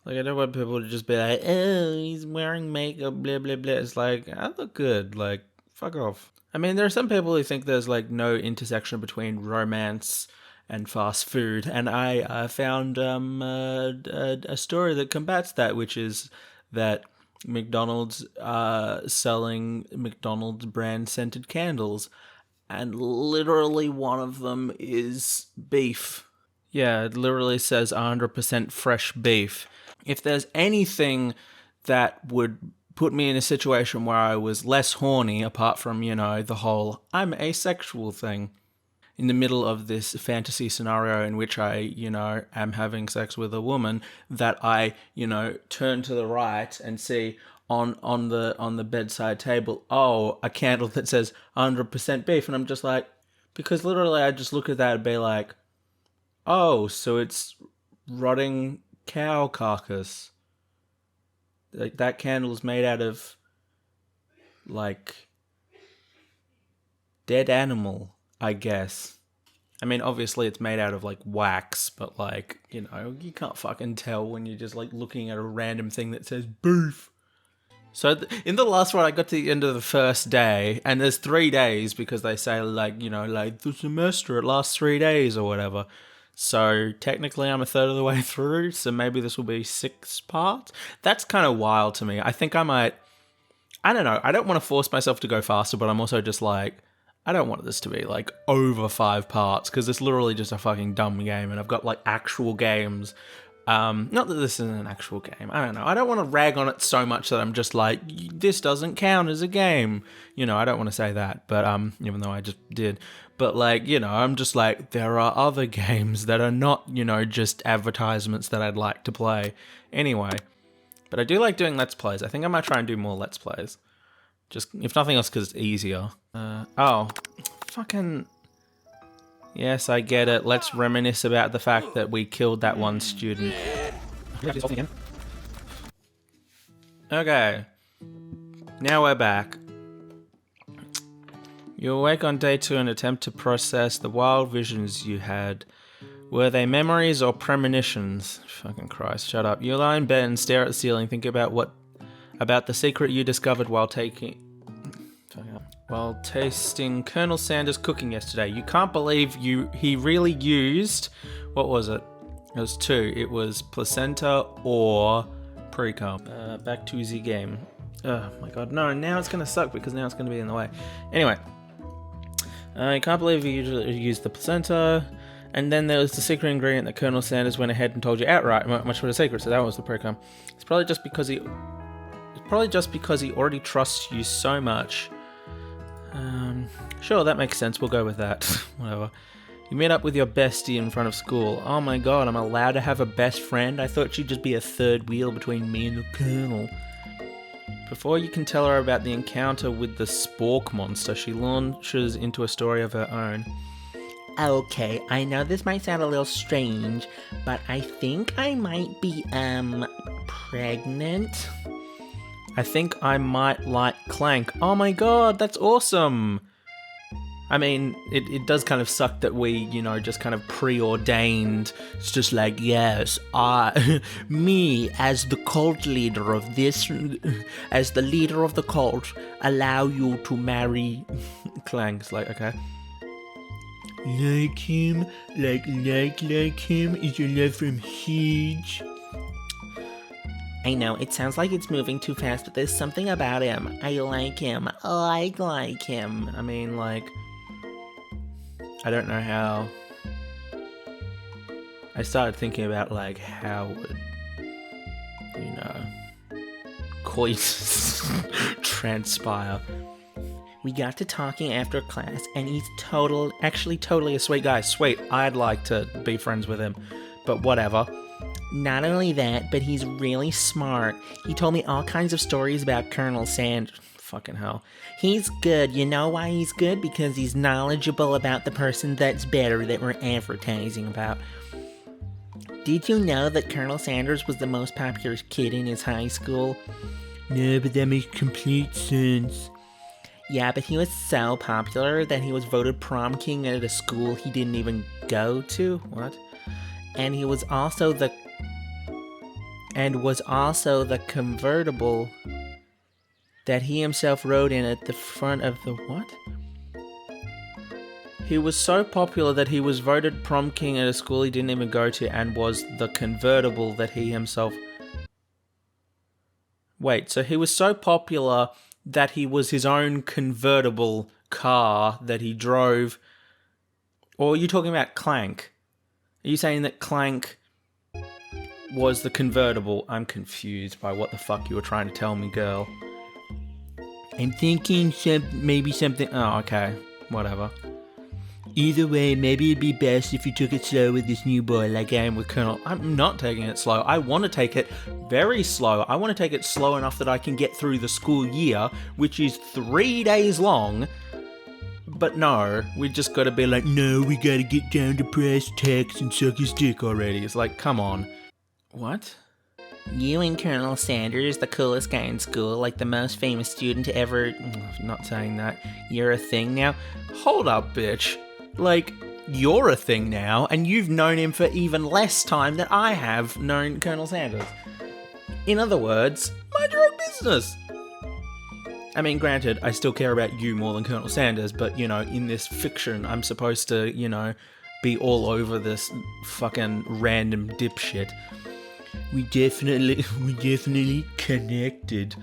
Like, I don't want people to just be like, oh, he's wearing makeup, blah, blah, blah. It's like, I look good. Like, fuck off. I mean, there are some people who think there's, like, no intersection between romance and fast food. And I found a story that combats that, which is that McDonald's selling McDonald's brand scented candles. And literally one of them is beef. Yeah, it literally says 100% fresh beef. If there's anything that would put me in a situation where I was less horny, apart from, the whole I'm asexual thing, in the middle of this fantasy scenario in which I, am having sex with a woman, that I, turn to the right and see on the bedside table, oh, a candle that says 100% beef, and I'm just like, because literally I just look at that and be like, oh, so it's rotting cow carcass. Like, that candle's made out of, like, dead animal, I guess. I mean, obviously it's made out of, like, wax, but, like, you can't fucking tell when you're just, like, looking at a random thing that says beef. So in the last one, I got to the end of the first day, and there's 3 days because they say, like, like, the semester, it lasts 3 days or whatever. So technically I'm a third of the way through, so maybe this will be 6 parts. That's kind of wild to me. I think I might, I don't know, I don't want to force myself to go faster, but I'm also just like, I don't want this to be like over 5 parts, because it's literally just a fucking dumb game, and I've got like actual games. Not that this isn't an actual game. I don't know. I don't want to rag on it so much that I'm just like, this doesn't count as a game. I don't want to say that, but even though I just did. But like, I'm just like, there are other games that are not, just advertisements that I'd like to play. Anyway, but I do like doing Let's Plays. I think I might try and do more Let's Plays. Just, if nothing else, because it's easier. Fucking... Yes, I get it. Let's reminisce about the fact that we killed that one student. Okay. Now we're back. You awake on day 2 and attempt to process the wild visions you had. Were they memories or premonitions? Fucking Christ, shut up. You lie in bed and stare at the ceiling, think about the secret you discovered while tasting Colonel Sanders' cooking yesterday. You can't believe he really used... What was it? It was 2. It was placenta or pre-cum. Back to the game. Oh my god, no, now it's going to suck because now it's going to be in the way. Anyway. I can't believe he usually used the placenta. And then there was the secret ingredient that Colonel Sanders went ahead and told you outright. Much of a secret, so that was the pre-cum. It's probably just because he already trusts you so much. Sure, that makes sense. We'll go with that. Whatever. You meet up with your bestie in front of school. Oh my god, I'm allowed to have a best friend? I thought she'd just be a third wheel between me and the Colonel. Before you can tell her about the encounter with the spork monster, she launches into a story of her own. Okay, I know this might sound a little strange, but I think I might be, pregnant? I think I might like Clank. Oh my god, that's awesome! I mean, it does kind of suck that we, just kind of preordained. It's just like, yes, me as the cult leader of this, as the leader of the cult, allow you to marry Clank. It's like, okay. Like him? Like him? Is your love from huge? I know, it sounds like it's moving too fast, but there's something about him. I like him. I like him. I mean, like... I don't know how... I started thinking about, like, how would... coitus transpire. We got to talking after class, and he's totally a sweet guy. Sweet, I'd like to be friends with him, but whatever. Not only that, but he's really smart. He told me all kinds of stories about Colonel Sanders. Fucking hell. He's good. You know why he's good? Because he's knowledgeable about the person that's better that we're advertising about. Did you know that Colonel Sanders was the most popular kid in his high school? No, but that makes complete sense. Yeah, but he was so popular that he was voted prom king at a school he didn't even go to. What? And he was also and was also the convertible that he himself rode in at the front of the what? He was so popular that he was voted prom king at a school he didn't even go to and was the convertible that he himself... Wait, so he was so popular that he was his own convertible car that he drove? Or are you talking about Clank? Are you saying that Clank was the convertible? I'm confused by what the fuck you were trying to tell me, girl. I'm thinking maybe something... Oh, okay. Whatever. Either way, maybe it'd be best if you took it slow with this new boy like I am with Colonel. I'm not taking it slow. I want to take it very slow. I want to take it slow enough that I can get through the school year, which is 3 days long. But no, we just got to be like, no, we got to get down to brass tacks and suck his dick already. It's like, come on. What? You and Colonel Sanders, the coolest guy in school, like the most famous student to ever... I'm not saying that. You're a thing now. Hold up, bitch. Like, you're a thing now, and you've known him for even less time than I have known Colonel Sanders. In other words, mind your own business. I mean, granted, I still care about you more than Colonel Sanders, but, you know, in this fiction, I'm supposed to, you know, be all over this fucking random dipshit. We definitely connected.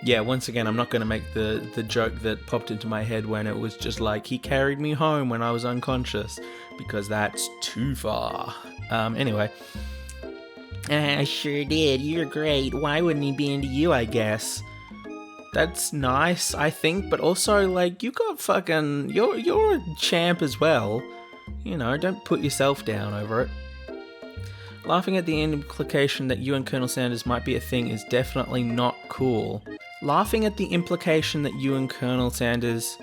Yeah, once again, I'm not going to make the joke that popped into my head when it was just like, he carried me home when I was unconscious, because that's too far. Anyway. I sure did. You're great. Why wouldn't he be into you, I guess? That's nice, I think, but also, like, you got fucking... You're a champ as well. You know, don't put yourself down over it. Laughing at the implication that you and Colonel Sanders might be a thing is definitely not cool. Laughing at the implication that you and Colonel Sanders...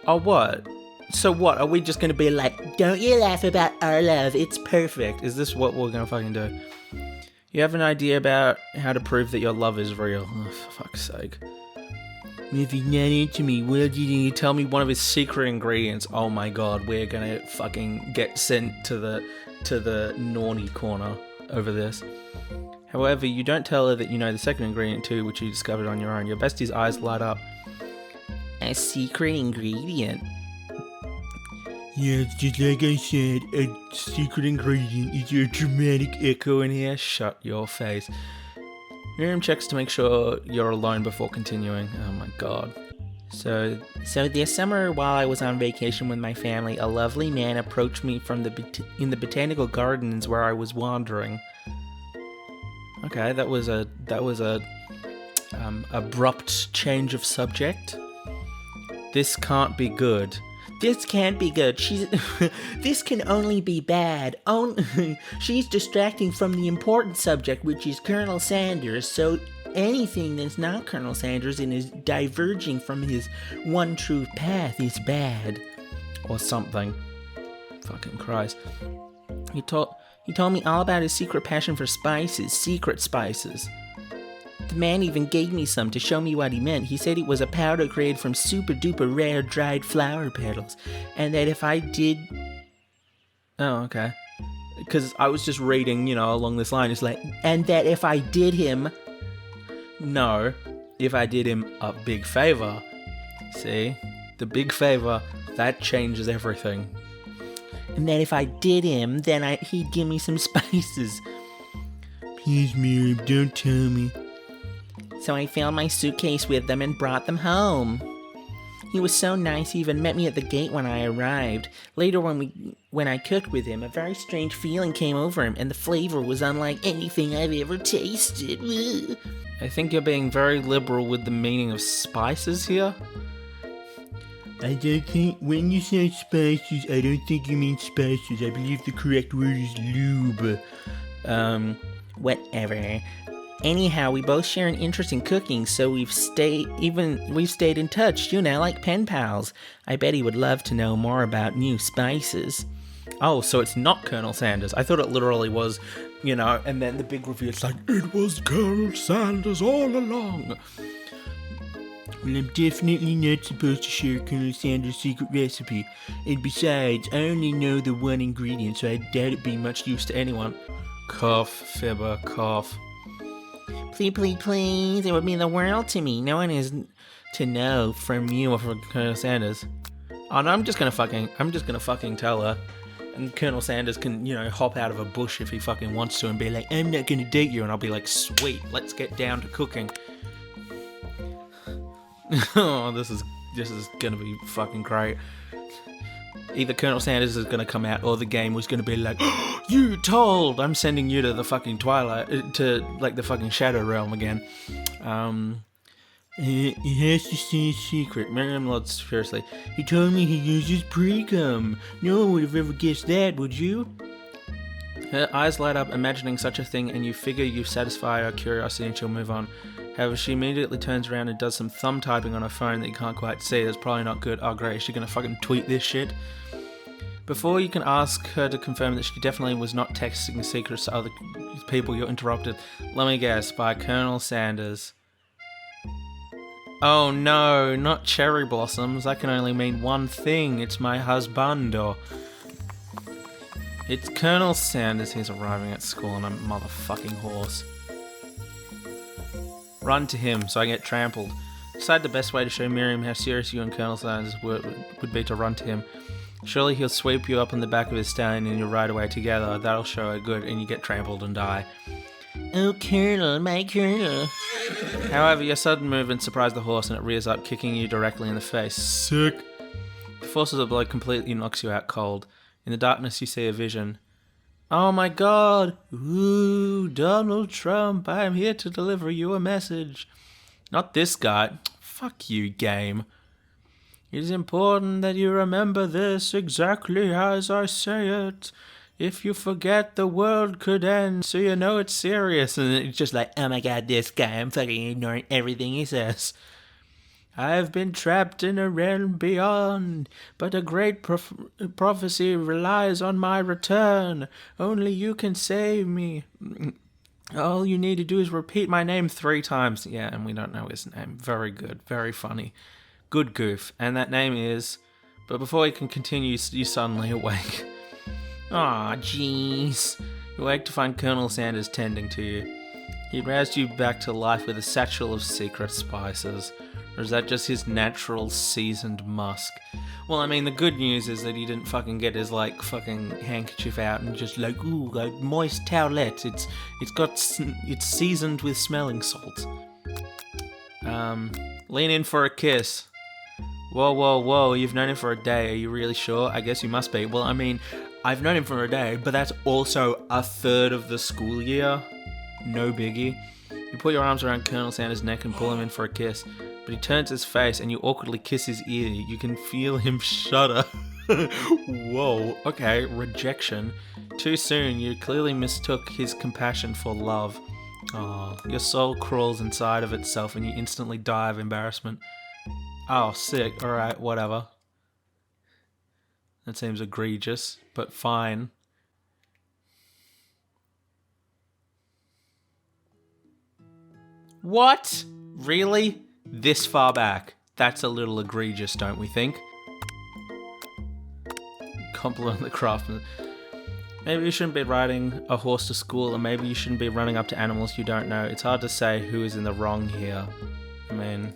Oh, what? So what, are we just gonna be like, don't you laugh about our love, it's perfect? Is this what we're gonna fucking do? You have an idea about how to prove that your love is real? Oh, for fuck's sake. If he's not into me, well, you tell me one of his secret ingredients. Oh my god, we're gonna fucking get sent to the naughty corner over this. However, you don't tell her that you know the second ingredient too, which you discovered on your own. Your bestie's eyes light up. A secret ingredient? Yeah, it's just like I said, a secret ingredient. Is there a dramatic echo in here? Shut your face. Miriam checks to make sure you're alone before continuing. Oh my god. So this summer, while I was on vacation with my family, a lovely man approached me from in the botanical gardens where I was wandering. Okay, that was a abrupt change of subject. This can't be good. This can't be good. This can only be bad. She's distracting from the important subject, which is Colonel Sanders, so anything that's not Colonel Sanders and is diverging from his one true path is bad. Or something. Fucking Christ. He told me all about his secret passion for spices, secret spices. The man even gave me some to show me what he meant. He said it was a powder created from super duper rare dried flower petals, and that if I did... Oh, okay. Because I was just reading, you know, along this line, it's like, and that if I did him... No, if I did him a big favor. See? The big favor, that changes everything. And that if I did him, then he'd give me some spices. Please, Miriam, don't tell me. So I filled my suitcase with them and brought them home. He was so nice, he even met me at the gate when I arrived. Later when I cooked with him, a very strange feeling came over him, and the flavor was unlike anything I've ever tasted. I think you're being very liberal with the meaning of spices here. I don't think, when you say spices, I don't think you mean spices. I believe the correct word is lube. Whatever. Anyhow, we both share an interest in cooking, so we've stayed in touch, you know, like pen pals. I bet he would love to know more about new spices. Oh, so it's not Colonel Sanders. I thought it literally was, you know, and then the big reveal, it's like, it was Colonel Sanders all along. Well, I'm definitely not supposed to share Colonel Sanders' secret recipe. And besides, I only know the one ingredient, so I doubt it being much use to anyone. Cough, fibber, cough. Please, it would mean the world to me. No one is to know from you or from Colonel Sanders. Oh no, I'm just gonna fucking tell her. And Colonel Sanders can, hop out of a bush if he fucking wants to and be like, I'm not gonna date you. And I'll be like, sweet, let's get down to cooking. Oh, this is gonna be fucking great. Either Colonel Sanders is gonna come out or the game was gonna be like, oh, you told! I'm sending you to the fucking Twilight, to like the fucking Shadow Realm again. He has to stay a secret. Miriam nods fiercely. He told me he uses pre-cum. No one would have ever guessed that, would you? Her eyes light up, imagining such a thing, and you figure you've satisfied her curiosity and she'll move on. However, she immediately turns around and does some thumb typing on her phone that you can't quite see. That's probably not good. Oh great, is she gonna fucking tweet this shit? Before you can ask her to confirm that she definitely was not texting secrets to other people, you're interrupted. Let me guess, by Colonel Sanders. Oh no, not cherry blossoms. That can only mean one thing. It's my husband, or... It's Colonel Sanders. He's arriving at school on a motherfucking horse. Run to him so I get trampled. Decide the best way to show Miriam how serious you and Colonel Sanders would be to run to him. Surely he'll sweep you up on the back of his stallion and you'll ride away together. That'll show her good and you get trampled and die. Oh, Colonel, my Colonel. However, your sudden movement surprised the horse and it rears up, kicking you directly in the face. Sick! The force of the blow completely knocks you out cold. In the darkness, you see a vision. Oh my god! Ooh, Donald Trump, I am here to deliver you a message. Not this guy. Fuck you, game. It is important that you remember this exactly as I say it. If you forget, the world could end, so you know it's serious. And it's just like, oh my god, this guy, I'm fucking ignoring everything he says. I have been trapped in a realm beyond, but a great prophecy relies on my return. Only you can save me. All you need to do is repeat my name 3 times. Yeah, and we don't know his name. Very good, very funny. Good goof. And that name is... But before you can continue, you suddenly awake. Aw, jeez. You wake to find Colonel Sanders tending to you. He roused you back to life with a satchel of secret spices. Or is that just his natural seasoned musk? Well, I mean, the good news is that he didn't fucking get his, fucking handkerchief out and just ooh, a moist towelette. It's seasoned with smelling salts. Lean in for a kiss. Whoa, you've known him for a day. Are you really sure? I guess you must be. Well, I mean, I've known him for a day, but that's also a third of the school year. No biggie. You put your arms around Colonel Sanders' neck and pull him in for a kiss, but he turns his face and you awkwardly kiss his ear. You can feel him shudder. Whoa, okay, rejection. Too soon, you clearly mistook his compassion for love. Oh, your soul crawls inside of itself and you instantly die of embarrassment. Oh, sick. Alright, whatever. That seems egregious, but fine. What? Really? This far back? That's a little egregious, don't we think? Compliment the craftsman. Maybe you shouldn't be riding a horse to school, or maybe you shouldn't be running up to animals you don't know. It's hard to say who is in the wrong here. I mean...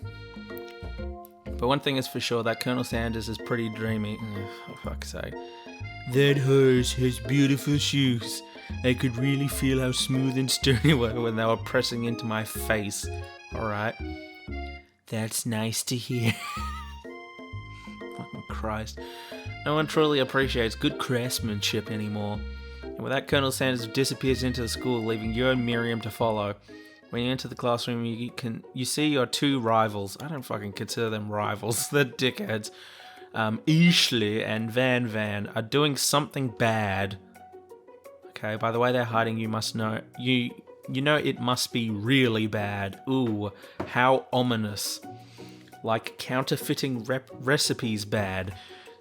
But one thing is for sure, that Colonel Sanders is pretty dreamy. For fuck's sake. That horse has beautiful shoes. I could really feel how smooth and sturdy they were when they were pressing into my face. Alright. That's nice to hear. Fucking Christ. No one truly appreciates good craftsmanship anymore. And with that, Colonel Sanders disappears into the school, leaving you and Miriam to follow. When you enter the classroom, you see your 2 rivals. I don't fucking consider them rivals. They're dickheads. Ashley and Van are doing something bad. Okay, by the way they're hiding, you must know. You know it must be really bad. Ooh, how ominous. Like counterfeiting recipes bad.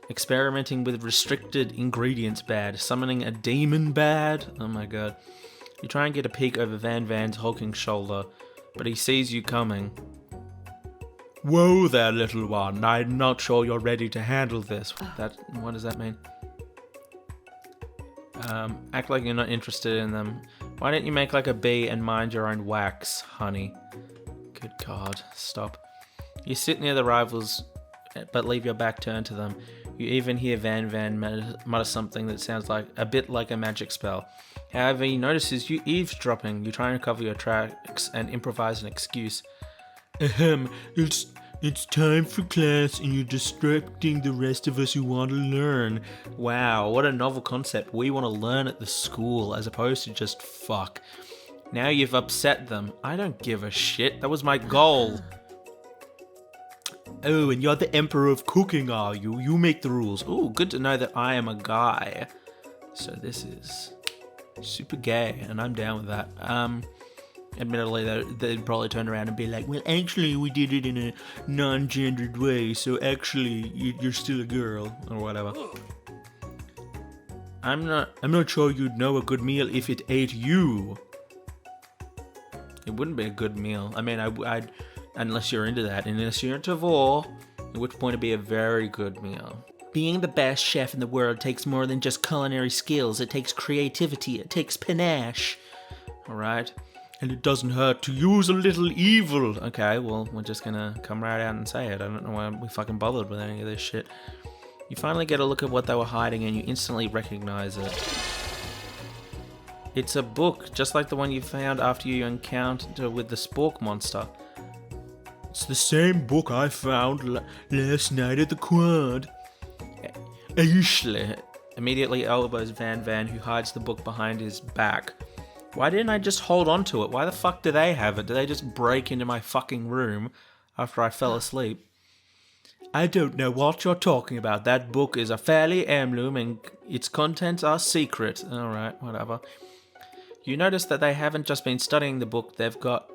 Experimenting with restricted ingredients bad. Summoning a demon bad. Oh my god. You try and get a peek over Van's hulking shoulder, but he sees you coming. Whoa there, little one. I'm not sure you're ready to handle this. What does that mean? Act like you're not interested in them. Why don't you make like a bee and mind your own wax, honey? Good God, stop. You sit near the rivals, but leave your back turned to them. You even hear Van Van mutter something that sounds like a bit like a magic spell. However, he notices you eavesdropping. You try and cover your tracks and improvise an excuse. Ahem, it's time for class and you're distracting the rest of us who want to learn. Wow, what a novel concept. We want to learn at the school as opposed to just fuck. Now you've upset them. I don't give a shit. That was my goal. Oh, and you're the emperor of cooking, are you? You make the rules. Ooh, good to know that I am a guy. So this is super gay, and I'm down with that. Admittedly, they'd probably turn around and be like, Well, actually, we did it in a non-gendered way, so actually, you're still a girl, or whatever. I'm not sure you'd know a good meal if it ate you. It wouldn't be a good meal. I mean, I'd unless you're into that, unless you're into vor, at which point it'd be a very good meal. Being the best chef in the world takes more than just culinary skills. It takes creativity. It takes panache. Alright? And it doesn't hurt to use a little evil. Okay, well, we're just gonna come right out and say it. I don't know why we fucking bothered with any of this shit. You finally get a look at what they were hiding and you instantly recognize it. It's a book, just like the one you found after you encounter with the spork monster. It's the same book I found last night at the quad. Ashley immediately elbows Van Van, who hides the book behind his back. Why didn't I just hold on to it? Why the fuck do they have it? Do they just break into my fucking room after I fell asleep? I don't know what you're talking about. That book is a fairly heirloom and its contents are secret. Alright, whatever. You notice that they haven't just been studying the book, they've got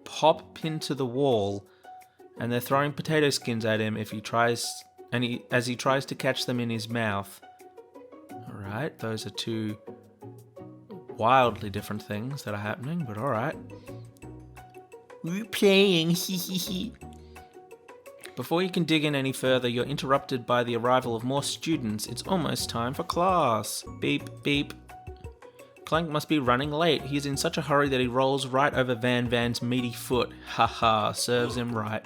Pop pinned to the wall, and they're throwing potato skins at him as he tries to catch them in his mouth. Alright, those are two wildly different things that are happening, but alright. We're playing, hee. Before you can dig in any further, you're interrupted by the arrival of more students. It's almost time for class. Beep, beep. Clank must be running late. He's in such a hurry that he rolls right over Van Van's meaty foot. Haha, serves him right.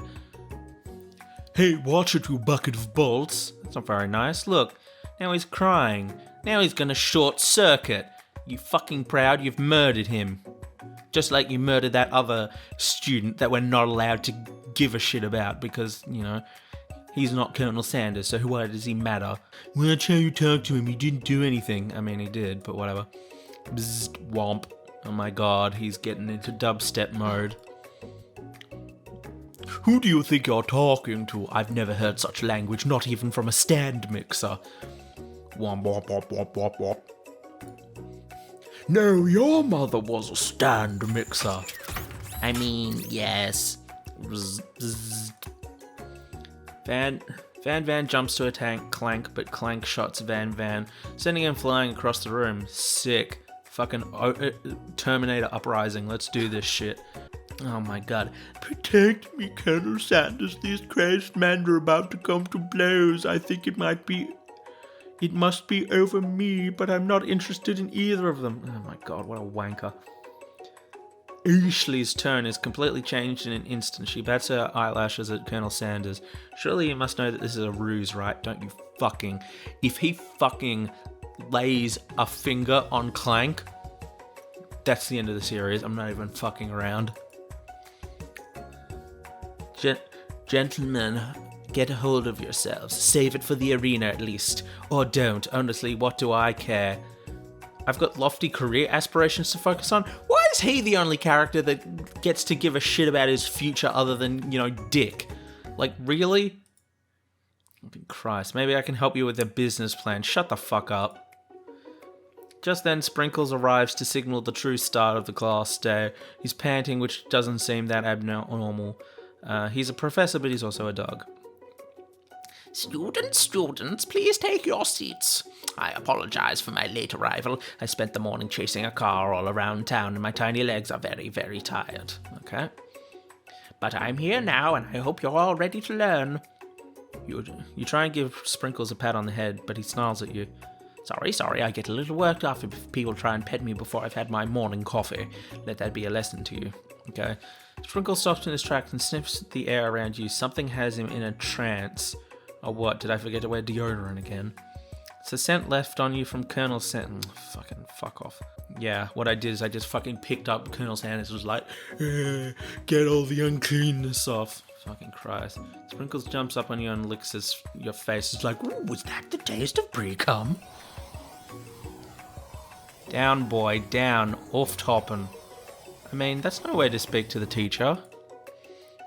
Hey, watch it, you bucket of bolts. That's not very nice. Look, now he's crying. Now he's gonna short circuit. You fucking proud, you've murdered him. Just like you murdered that other student that we're not allowed to give a shit about because, you know, he's not Colonel Sanders, so why does he matter? Watch how you talk to him, he didn't do anything. I mean, he did, but whatever. Bzzzt, womp. Oh my god, he's getting into dubstep mode. Who do you think you're talking to? I've never heard such language, not even from a stand mixer. Womp, womp, womp, womp, womp, womp. No, your mother was a stand mixer. I mean, yes. Bzzzt, bzzzt. Van jumps to attack Clank, but Clank shots Van Van, sending him flying across the room. Sick. Fucking Terminator uprising. Let's do this shit. Oh my god. Protect me, Colonel Sanders. These crazed men are about to come to blows. I think it must be over me, but I'm not interested in either of them. Oh my god, what a wanker. Ashley's tone is completely changed in an instant. She bats her eyelashes at Colonel Sanders. Surely you must know that this is a ruse, right? Don't you fucking... If he fucking lays a finger on Clank, that's the end of the series. I'm not even fucking around. Gentlemen, get a hold of yourselves. Save it for the arena at least. Or don't. Honestly, what do I care? I've got lofty career aspirations to focus on. Why is he the only character that gets to give a shit about his future other than, you know, Dick? Like, really? Fucking Christ. Maybe I can help you with a business plan. Shut the fuck up. Just then, Sprinkles arrives to signal the true start of the class day. He's panting, which doesn't seem that abnormal. He's a professor, but he's also a dog. Students, please take your seats. I apologize for my late arrival. I spent the morning chasing a car all around town and my tiny legs are very, very tired. Okay. But I'm here now, and I hope you're all ready to learn. You try and give Sprinkles a pat on the head, but he snarls at you. Sorry, I get a little worked up if people try and pet me before I've had my morning coffee. Let that be a lesson to you. Okay. Sprinkles stops in his tracks and sniffs the air around you. Something has him in a trance. Or what? Did I forget to wear deodorant again? It's a scent left on you from Colonel Sanders. Fucking fuck off. Yeah, what I did is I just fucking picked up Colonel Sanders, was like, get all the uncleanness off. Fucking Christ. Sprinkles jumps up on you and licks your face. It's like, ooh, was that the taste of pre-cum? Down, boy, down. Off toppin'. I mean, that's no way to speak to the teacher.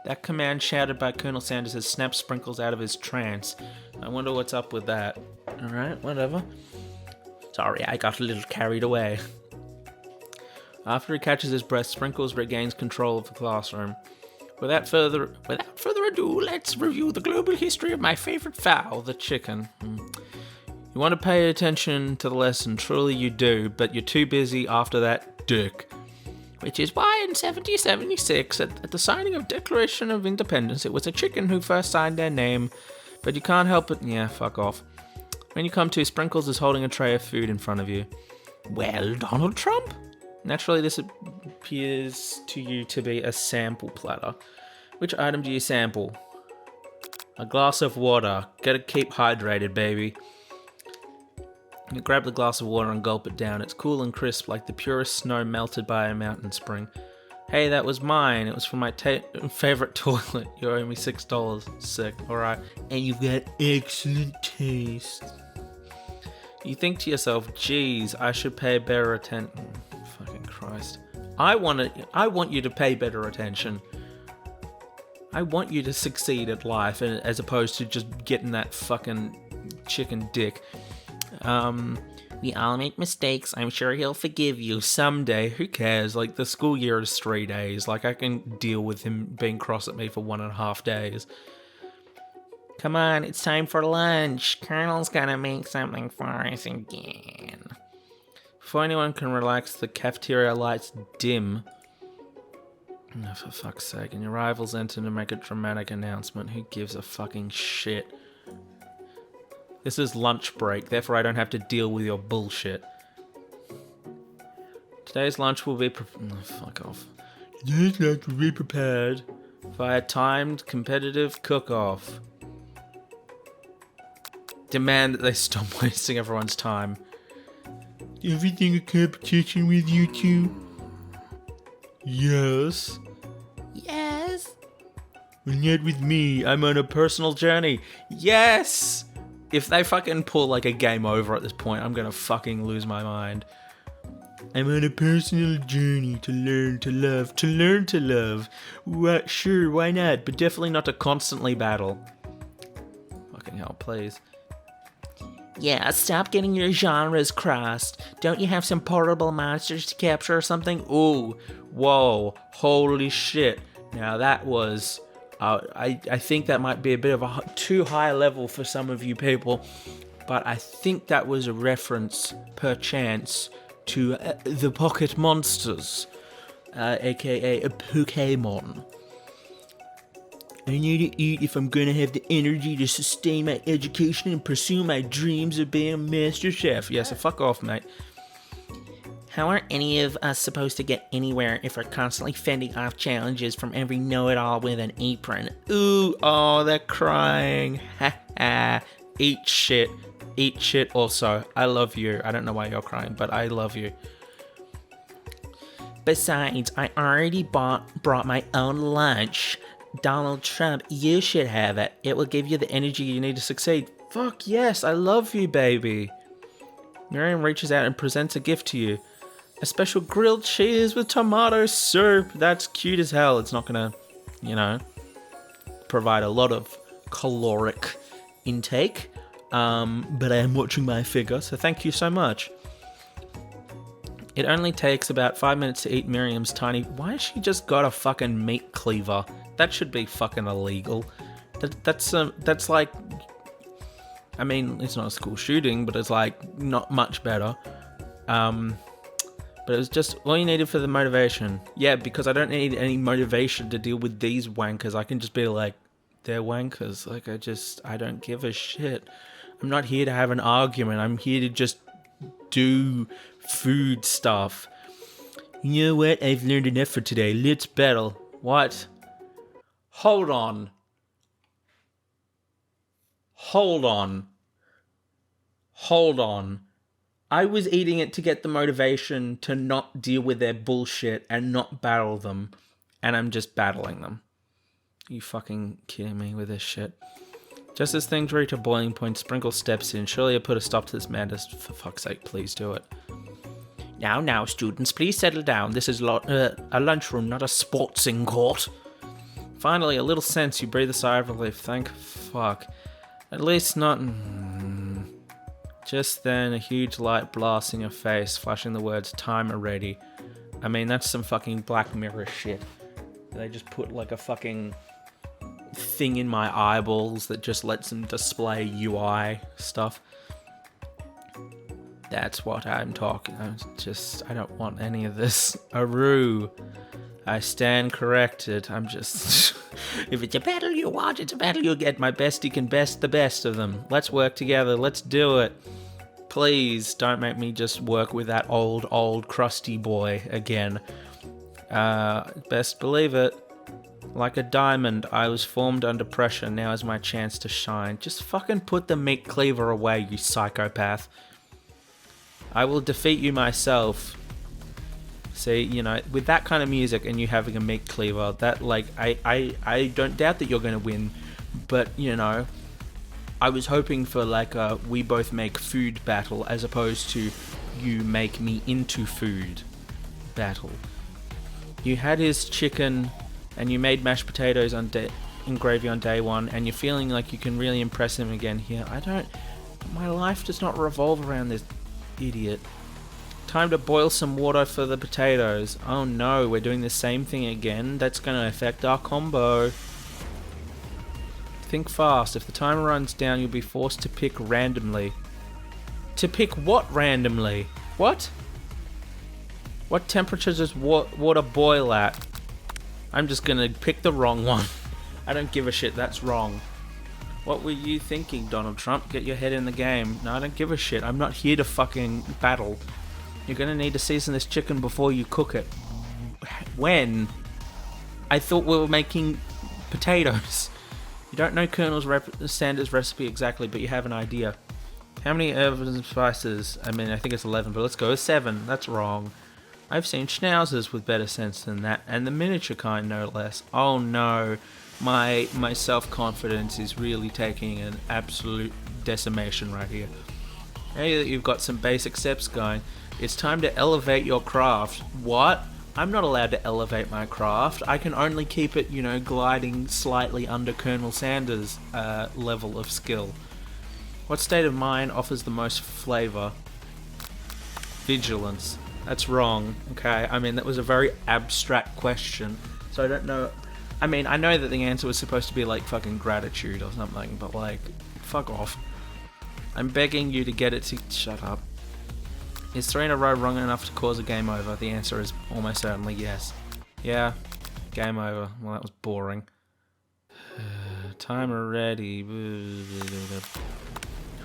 That command shouted by Colonel Sanders has snapped Sprinkles out of his trance. I wonder what's up with that. Alright, whatever. Sorry, I got a little carried away. After he catches his breath, Sprinkles regains control of the classroom. Without further ado, let's review the global history of my favorite fowl, the chicken. You want to pay attention to the lesson, truly you do, but you're too busy after that dick. Which is why in 1776, at the signing of Declaration of Independence, it was a chicken who first signed their name. But you can't help it. Yeah, fuck off. When you come to, Sprinkles is holding a tray of food in front of you. Well, Donald Trump? Naturally, this appears to you to be a sample platter. Which item do you sample? A glass of water. Gotta keep hydrated, baby. You grab the glass of water and gulp it down. It's cool and crisp, like the purest snow melted by a mountain spring. Hey, that was mine. It was from my favorite toilet. You owe me $6. Sick. Alright. And you've got excellent taste. You think to yourself, geez, I should pay better attention. Fucking Christ. I want you to pay better attention. I want you to succeed at life, as opposed to just getting that fucking chicken dick. We all make mistakes. I'm sure he'll forgive you. Someday. Who cares? Like, the school year is 3 days. Like, I can deal with him being cross at me for 1.5 days. Come on, it's time for lunch. Colonel's gonna make something for us again. Before anyone can relax, the cafeteria lights dim. Oh, for fuck's sake. And your rivals enter to make a dramatic announcement. Who gives a fucking shit? This is lunch break, therefore I don't have to deal with your bullshit. Today's lunch will be fuck off. Today's lunch will be prepared via timed competitive cook-off. Demand that they stop wasting everyone's time. Everything a competition with you two? Yes. Yes. Well, not with me. I'm on a personal journey. Yes! If they fucking pull like a game over at this point, I'm gonna fucking lose my mind. I'm on a personal journey to learn to love. To learn to love. What? Sure, why not? But definitely not to constantly battle. Fucking hell, please. Yeah, stop getting your genres crossed. Don't you have some portable monsters to capture or something? Ooh, whoa, holy shit. Now that was... I think that might be a bit of a too high level for some of you people, but I think that was a reference, perchance, to the Pocket Monsters, aka a Pokemon. I need to eat if I'm gonna have the energy to sustain my education and pursue my dreams of being a master chef. Yeah, so fuck off, mate. How are any of us supposed to get anywhere if we're constantly fending off challenges from every know-it-all with an apron? Ooh, oh, they're crying. Ha ha. Eat shit. Eat shit also. I love you. I don't know why you're crying, but I love you. Besides, I already brought my own lunch. Donald Trump, you should have it. It will give you the energy you need to succeed. Fuck yes, I love you, baby. Miriam reaches out and presents a gift to you. A special grilled cheese with tomato soup. That's cute as hell. It's not gonna, provide a lot of caloric intake. But I am watching my figure, so thank you so much. It only takes about 5 minutes to eat Miriam's tiny... Why has she just got a fucking meat cleaver? That should be fucking illegal. That's like... I mean, it's not a school shooting, but it's like not much better. But it was just all you needed for the motivation. Yeah, because I don't need any motivation to deal with these wankers. I can just be like, they're wankers. Like, I don't give a shit. I'm not here to have an argument. I'm here to just do food stuff. You know what? I've learned enough for today. Let's battle. What? Hold on. Hold on. Hold on. I was eating it to get the motivation to not deal with their bullshit and not battle them. And I'm just battling them. Are you fucking kidding me with this shit? Just as things reach a boiling point, Sprinkle steps in. Surely I put a stop to this madness. For fuck's sake, please do it. Now, students, please settle down. This is a lunchroom, not a sportsing court. Finally, a little sense. You breathe a sigh of relief. Thank fuck. At least not... Just then, a huge light blasts in your face, flashing the words, time already. I mean, that's some fucking Black Mirror shit. They just put like a fucking thing in my eyeballs that just lets them display UI stuff. That's what I'm talking. I don't want any of this. Aru. I stand corrected. I'm just... If it's a battle you want, it's a battle you'll get. My bestie can best the best of them. Let's work together. Let's do it. Please don't make me just work with that old crusty boy again. Best believe it. Like a diamond, I was formed under pressure. Now is my chance to shine. Just fucking put the meat cleaver away, you psychopath. I will defeat you myself. See, you know, with that kind of music and you having a meat cleaver, that, like, I don't doubt that you're going to win. But, you know, I was hoping for, like, a we both make food battle as opposed to you make me into food battle. You had his chicken and you made mashed potatoes and gravy on day one, and you're feeling like you can really impress him again here. My life does not revolve around this idiot. Time to boil some water for the potatoes. Oh no, we're doing the same thing again. That's going to affect our combo. Think fast. If the timer runs down, you'll be forced to pick randomly. To pick what randomly? What? What temperature does water boil at? I'm just going to pick the wrong one. I don't give a shit. That's wrong. What were you thinking, Donald Trump? Get your head in the game. No, I don't give a shit. I'm not here to fucking battle. You're gonna need to season this chicken before you cook it. When? I thought we were making potatoes. You don't know Colonel Sanders' recipe exactly, but you have an idea. How many herbs and spices? I mean, I think it's 11, but let's go with 7. That's wrong. I've seen schnauzers with better sense than that, and the miniature kind no less. Oh no. My self-confidence is really taking an absolute decimation right here. Now that you've got some basic steps going, it's time to elevate your craft. What? I'm not allowed to elevate my craft. I can only keep it, you know, gliding slightly under Colonel Sanders' level of skill. What state of mind offers the most flavor? Vigilance. That's wrong, okay? I mean, that was a very abstract question, so I don't know. I mean, I know that the answer was supposed to be like fucking gratitude or something, but like, fuck off. I'm begging you to get it to... Shut up. Is 3 in a row wrong enough to cause a game over? The answer is almost certainly yes. Yeah, game over. Well, that was boring. Timer ready.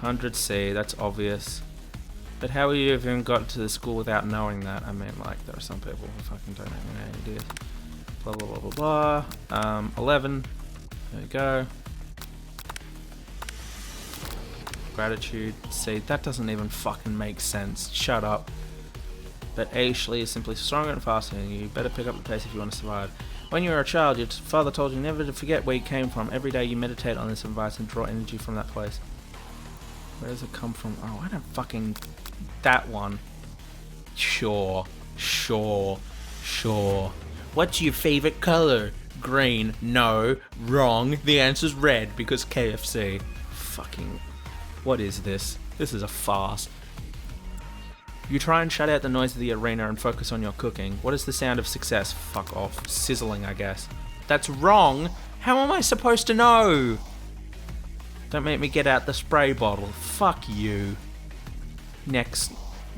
100C, that's obvious. But how have you even got to the school without knowing that? I mean, like, there are some people who fucking don't have any ideas. Blah, blah, blah, blah, blah. 11. There we go. Gratitude. See, that doesn't even fucking make sense. Shut up. But Ashley is simply stronger and faster than you. Better pick up the pace if you want to survive. When you were a child, your father told you never to forget where you came from. Every day you meditate on this advice and draw energy from that place. Where does it come from? Oh, I don't fucking... That one. Sure. What's your favorite color? Green. No. Wrong. The answer's red because KFC. Fucking... What is this? This is a farce. You try and shut out the noise of the arena and focus on your cooking. What is the sound of success? Fuck off. Sizzling, I guess. That's wrong! How am I supposed to know? Don't make me get out the spray bottle. Fuck you. Next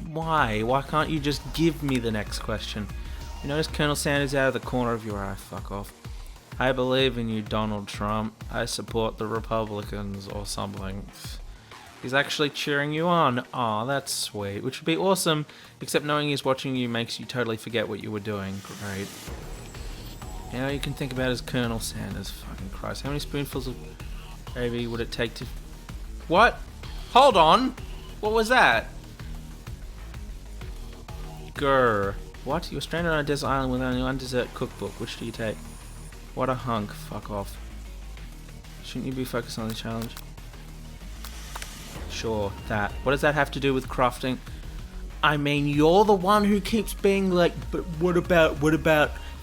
Why? Why can't you just give me the next question? You notice Colonel Sanders out of the corner of your eye. Fuck off. I believe in you, Donald Trump. I support the Republicans or something. He's actually cheering you on. Aw, that's sweet. Which would be awesome, except knowing he's watching you makes you totally forget what you were doing. Great. Now you can think about it as Colonel Sanders. Fucking Christ. How many spoonfuls of gravy would it take to... What? Hold on! What was that? Grr. What? You were stranded on a desert island with only one dessert cookbook. Which do you take? What a hunk. Fuck off. Shouldn't you be focused on the challenge? Sure, that. What does that have to do with crafting? I mean, you're the one who keeps being like, but what about,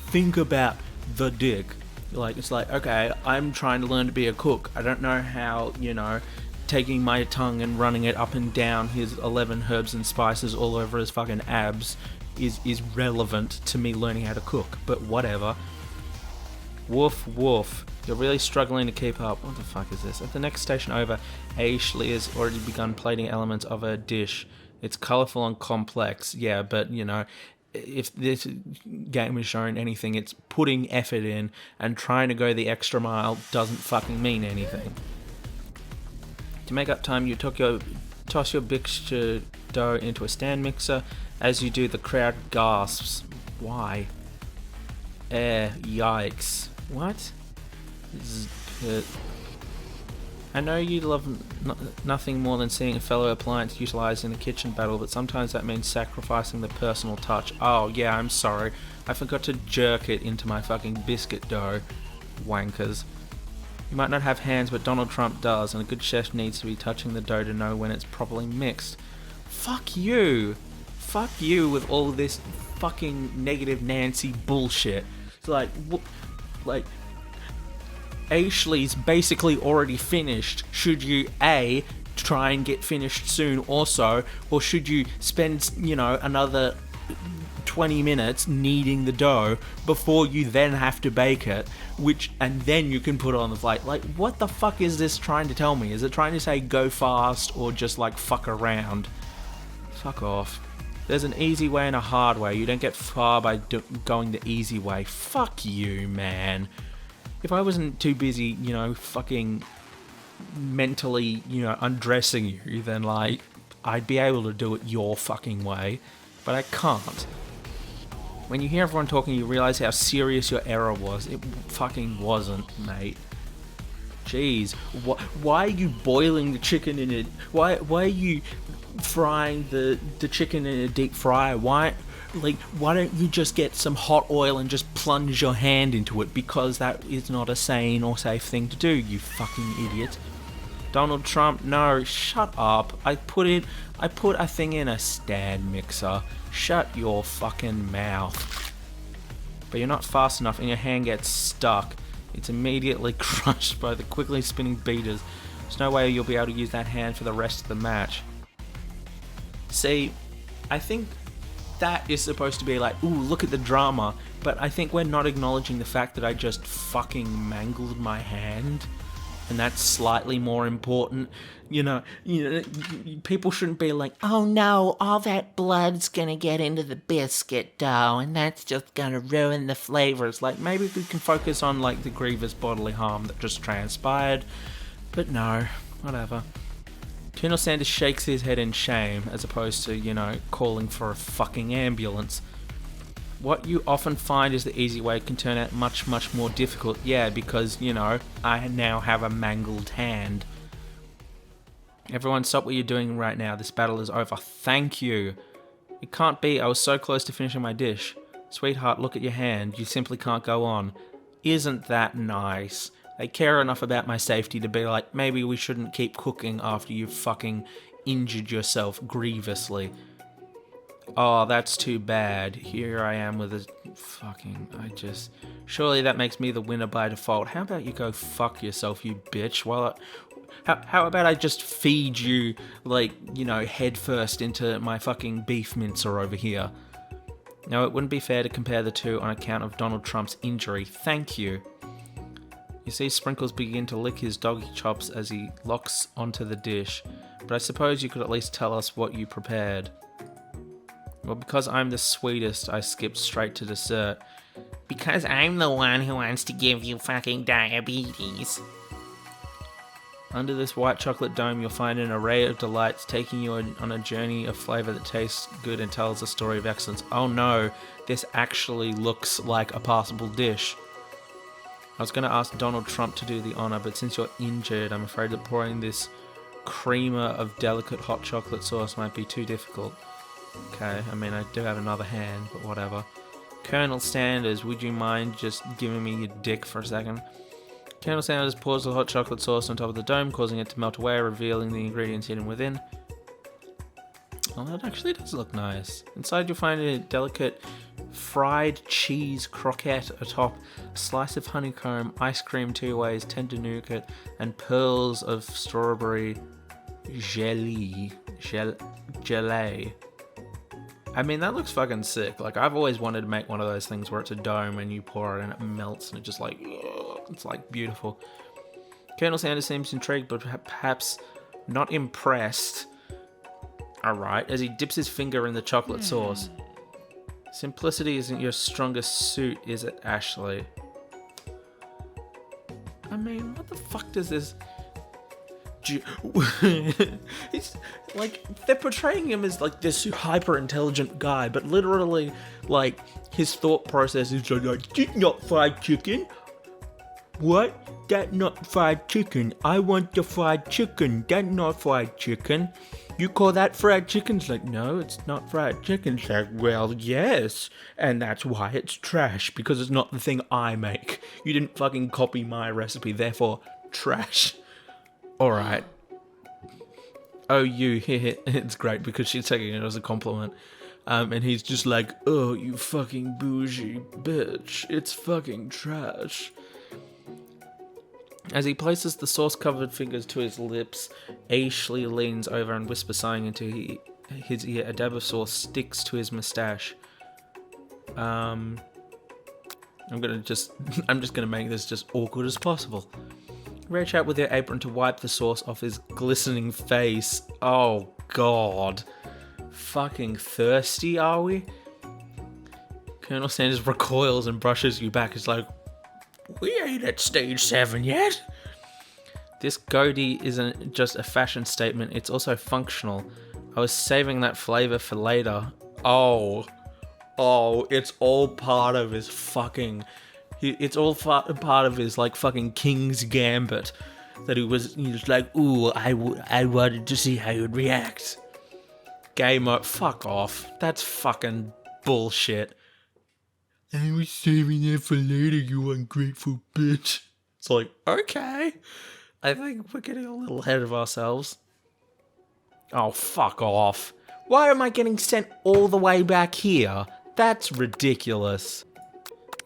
think about the dick. Like, it's like, okay, I'm trying to learn to be a cook. I don't know how, taking my tongue and running it up and down his 11 herbs and spices all over his fucking abs is relevant to me learning how to cook. But whatever. Woof, woof. You're really struggling to keep up. What the fuck is this? At the next station over, Ashley has already begun plating elements of her dish. It's colourful and complex, yeah, but, if this game has shown anything, it's putting effort in, and trying to go the extra mile doesn't fucking mean anything. To make up time, you toss your mixture dough into a stand mixer. As you do, the crowd gasps. Why? Yikes. What? I know you love nothing more than seeing a fellow appliance utilised in a kitchen battle, but sometimes that means sacrificing the personal touch. Oh, yeah, I'm sorry. I forgot to jerk it into my fucking biscuit dough. Wankers. You might not have hands, but Donald Trump does, and a good chef needs to be touching the dough to know when it's properly mixed. Fuck you. Fuck you with all this fucking negative Nancy bullshit. It's like, Ashley's basically already finished. Should you A, try and get finished soon also, or should you spend, another 20 minutes kneading the dough before you then have to bake it, and then you can put it on the plate? Like, what the fuck is this trying to tell me? Is it trying to say go fast or just like fuck around? Fuck off. There's an easy way and a hard way. You don't get far by going the easy way. Fuck you, man. If I wasn't too busy, fucking mentally, undressing you, then, like, I'd be able to do it your fucking way. But I can't. When you hear everyone talking, you realize how serious your error was. It fucking wasn't, mate. Jeez. Why are you boiling the chicken in it? Why are you frying the chicken in a deep fryer? Why don't you just get some hot oil and just plunge your hand into it? Because that is not a sane or safe thing to do, you fucking idiot. Donald Trump, no, shut up. I put a thing in a stand mixer. Shut your fucking mouth. But you're not fast enough and your hand gets stuck. It's immediately crushed by the quickly spinning beaters. There's no way you'll be able to use that hand for the rest of the match. See, I think that is supposed to be like, ooh, look at the drama, but I think we're not acknowledging the fact that I just fucking mangled my hand, and that's slightly more important. People shouldn't be like, oh no, all that blood's gonna get into the biscuit dough, and that's just gonna ruin the flavors. like, maybe we can focus on, like, the grievous bodily harm that just transpired, but no, whatever. Colonel Sanders shakes his head in shame, as opposed to, calling for a fucking ambulance. What you often find is the easy way can turn out much, much more difficult. Yeah, because, I now have a mangled hand. Everyone stop what you're doing right now. This battle is over. Thank you. It can't be. I was so close to finishing my dish. Sweetheart, look at your hand. You simply can't go on. Isn't that nice? They care enough about my safety to be like, maybe we shouldn't keep cooking after you've fucking injured yourself grievously. Oh, that's too bad. Here I am with a surely that makes me the winner by default. How about you go fuck yourself, you bitch? How about I just feed you, head first into my fucking beef mincer over here? No, it wouldn't be fair to compare the two on account of Donald Trump's injury. Thank you. You see Sprinkles begin to lick his doggy chops as he locks onto the dish, but I suppose you could at least tell us what you prepared. Well, because I'm the sweetest, I skipped straight to dessert. Because I'm the one who wants to give you fucking diabetes. Under this white chocolate dome, you'll find an array of delights taking you on a journey of flavor that tastes good and tells a story of excellence. Oh no, this actually looks like a passable dish. I was going to ask Donald Trump to do the honor, but since you're injured, I'm afraid that pouring this creamer of delicate hot chocolate sauce might be too difficult. Okay, I mean, I do have another hand, but whatever. Colonel Sanders, would you mind just giving me your dick for a second? Colonel Sanders pours the hot chocolate sauce on top of the dome, causing it to melt away, revealing the ingredients hidden within. Oh, that actually does look nice. Inside you'll find a delicate fried cheese croquette atop a slice of honeycomb, ice cream 2 ways, tender nougat, and pearls of strawberry gelée. I mean, that looks fucking sick. Like, I've always wanted to make one of those things where it's a dome and you pour it and it melts and it just like, it's like beautiful. Colonel Sanders seems intrigued, but perhaps not impressed. Alright, as he dips his finger in the chocolate sauce. Simplicity isn't your strongest suit, is it, Ashley? I mean, what the fuck does this... It's like they're portraying him as like this hyper intelligent guy, but literally like his thought process is like, "That's not fried chicken. What? That's not fried chicken. I want the fried chicken. That's not fried chicken. You call that fried chicken?" It's like, no, it's not fried chicken. It's like, well, yes, and that's why it's trash, because it's not the thing I make. You didn't fucking copy my recipe, therefore trash. Alright. Oh, you, it's great because she's taking it as a compliment. And he's just like, oh, you fucking bougie bitch. It's fucking trash. As he places the sauce-covered fingers to his lips, Ashley leans over and whispers, sighing into his ear. A dab of sauce sticks to his mustache. I'm just gonna make this just awkward as possible. Reach out with your apron to wipe the sauce off his glistening face. Oh, God. Fucking thirsty, are we? Colonel Sanders recoils and brushes you back. It's like, we ain't at stage 7 yet. This goatee isn't just a fashion statement, it's also functional. I was saving that flavor for later. Oh, it's all part of his fucking... It's all part of his, like, fucking King's Gambit. That he was like, ooh, I wanted to see how you'd react. Gamer, fuck off. That's fucking bullshit. I was saving that for later, you ungrateful bitch. It's like, okay. I think we're getting a little ahead of ourselves. Oh, fuck off. Why am I getting sent all the way back here? That's ridiculous.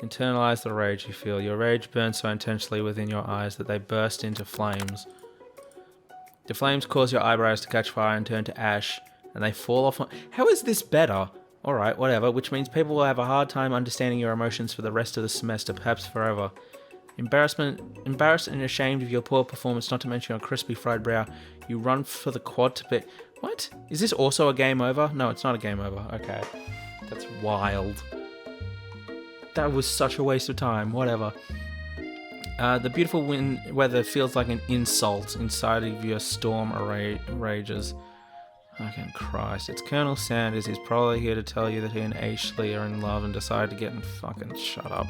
Internalize the rage you feel. Your rage burns so intensely within your eyes that they burst into flames. The flames cause your eyebrows to catch fire and turn to ash, and they fall off. How is this better? Alright, whatever, which means people will have a hard time understanding your emotions for the rest of the semester, perhaps forever. Embarrassed and ashamed of your poor performance, not to mention your crispy fried brow, you run for the quad to be... What? Is this also a game over? No, it's not a game over. Okay. That's wild. That was such a waste of time. Whatever. The beautiful weather feels like an insult inside of your storm rages. Fucking Christ. It's Colonel Sanders. He's probably here to tell you that he and Ashley are in love and decided to get in fucking shut up.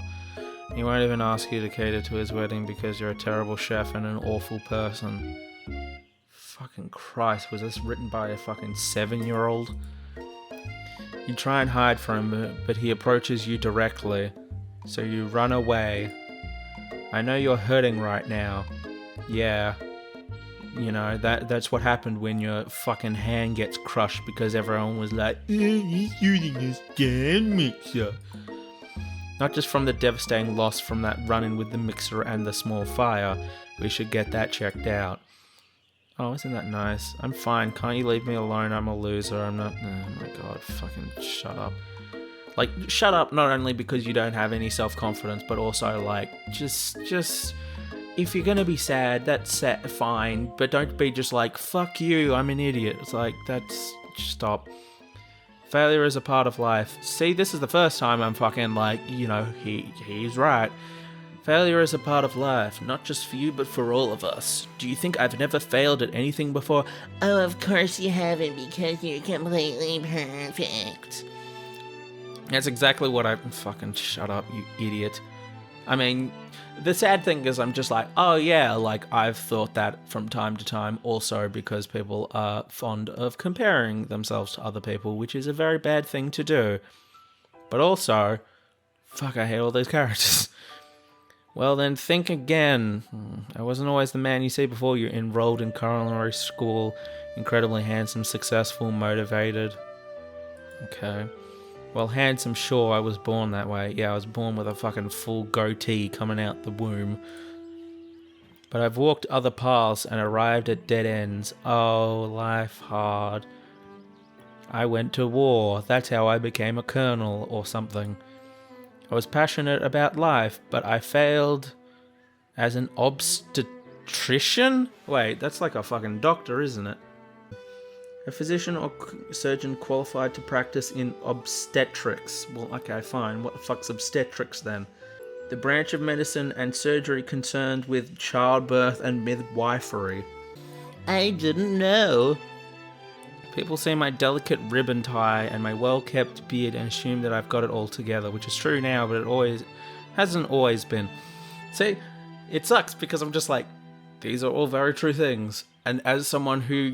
He won't even ask you to cater to his wedding because you're a terrible chef and an awful person. Fucking Christ. Was this written by a fucking 7-year-old? You try and hide from him, but he approaches you directly, so you run away. I know you're hurting right now. Yeah. You know, that's what happened when your fucking hand gets crushed because everyone was like, he's using his stand mixer. Not just from the devastating loss from that run-in with the mixer and the small fire. We should get that checked out. Oh, isn't that nice? I'm fine. Can't you leave me alone? I'm a loser. I'm not... Oh my god, fucking shut up. Like, shut up not only because you don't have any self-confidence, but also, like, just... If you're gonna be sad, that's fine. But don't be just like, fuck you, I'm an idiot. It's like, that's... Stop. Failure is a part of life. See, this is the first time I'm fucking like, he's right. Failure is a part of life, not just for you, but for all of us. Do you think I've never failed at anything before? Oh, of course you haven't, because you're completely perfect. That's exactly what I... Fucking shut up, you idiot. I mean, the sad thing is I'm just like, oh yeah, like I've thought that from time to time also because people are fond of comparing themselves to other people, which is a very bad thing to do. But also, fuck, I hate all those characters. Well then, think again. I wasn't always the man you see before you. Enrolled in culinary school, incredibly handsome, successful, motivated. Okay. Well, handsome, sure, I was born that way. Yeah, I was born with a fucking full goatee coming out the womb. But I've walked other paths and arrived at dead ends. Oh, life hard. I went to war. That's how I became a colonel or something. I was passionate about life, but I failed as an obstetrician? Wait, that's like a fucking doctor, isn't it? A physician or surgeon qualified to practice in obstetrics. Well, okay, fine. What the fuck's obstetrics then? The branch of medicine and surgery concerned with childbirth and midwifery. I didn't know. People see my delicate ribbon tie and my well-kept beard and assume that I've got it all together, which is true now, but it hasn't always been. See, it sucks because I'm just like, these are all very true things. And as someone who,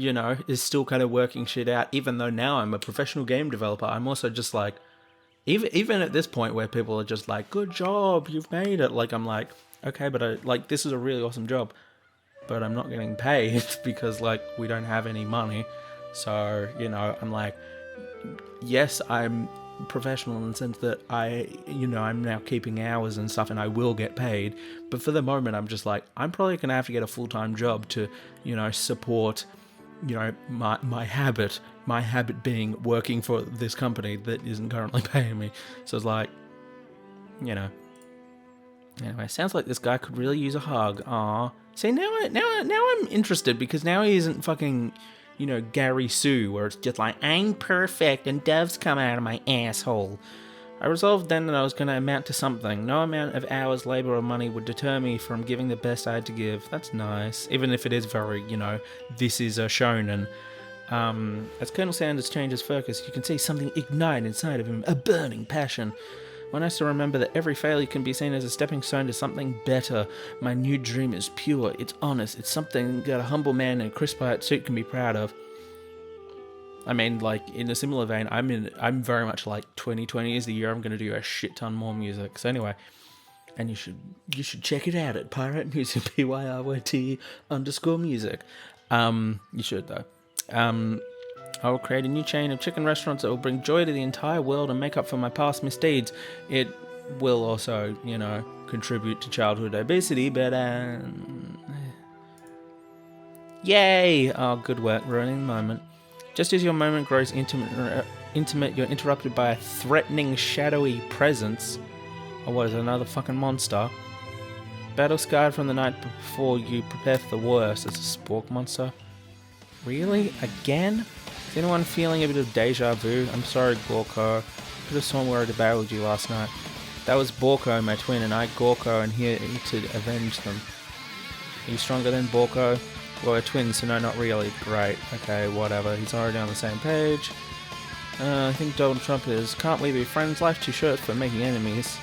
is still kind of working shit out, even though now I'm a professional game developer, I'm also just like, even at this point where people are just like, good job, you've made it. Like, I'm like, okay, but this is a really awesome job, but I'm not getting paid because, we don't have any money. So, I'm like, yes, I'm professional in the sense that I'm now keeping hours and stuff and I will get paid. But for the moment, I'm just like, I'm probably going to have to get a full-time job to, support, my habit being working for this company that isn't currently paying me. So it's like, Anyway, sounds like this guy could really use a hug. Aw. See, now I'm interested because now he isn't fucking... Gary Sue, where it's just like, I'm perfect and doves come out of my asshole. I resolved then that I was going to amount to something. No amount of hours, labour or money would deter me from giving the best I had to give. That's nice. Even if it is very, this is a shonen. As Colonel Sanders changes focus, you can see something ignite inside of him, a burning passion. One has to remember that every failure can be seen as a stepping stone to something better. My new dream is pure, it's honest, it's something that a humble man in a crisp white suit can be proud of. I mean, in a similar vein, I'm very much like 2020 is the year I'm going to do a shit ton more music. So anyway, and you should check it out at Pirate Music, PYRYT_music. You should though. I will create a new chain of chicken restaurants that will bring joy to the entire world and make up for my past misdeeds. It will also, contribute to childhood obesity, but, yay! Oh, good work, ruining the moment. Just as your moment grows intimate, you're interrupted by a threatening, shadowy presence. Or what is it, another fucking monster? Battle scarred from the night before, you prepare for the worst. It's a spork monster. Really? Again? Is anyone feeling a bit of deja vu? I'm sorry, Gorko. Could have sworn where I battled you last night. That was Borko, my twin, and I, Gorko, and here to avenge them. Are you stronger than Borko? Well, we're twins, so no, not really. Great. Okay, whatever. He's already on the same page. I think Donald Trump is, can't we be friends? Life's too short for making enemies.